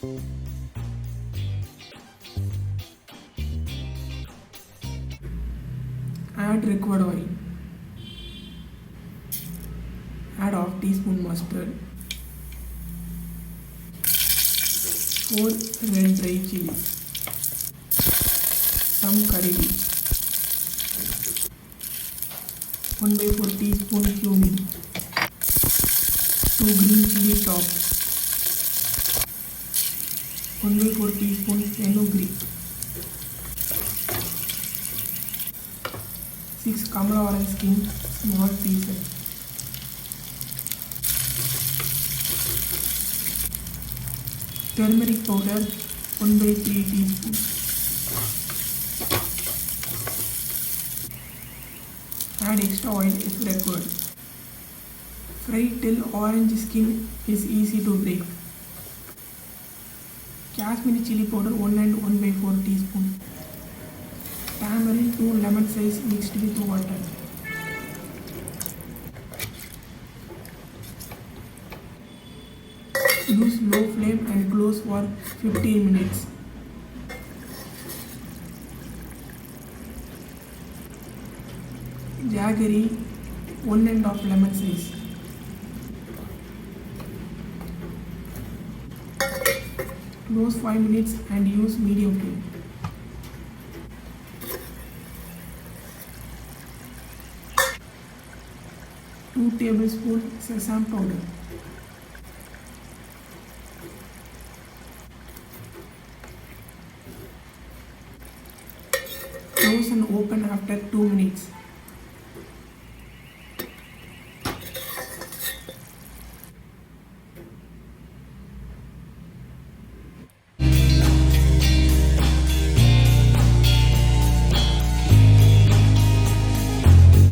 Add required oil. Add half teaspoon mustard. 4 red dry chilies. Some curry leaves. 1/4 teaspoon cumin. 2 green chili topped. 1/4 teaspoon fenugreek. 6 Kamala orange skin, small pieces. Turmeric powder 1/3 teaspoon. Add extra oil if required. Fry till orange skin is easy to break. Kashmiri chili powder 1 and 1/4 teaspoon. Tamarind 2 lemon slices mixed with water. Use low flame and close for 15 minutes. Jaggery 1½ lemon slice. Close 5 minutes and use medium flame. 2 tablespoons sesame powder. Close and open after 2 minutes.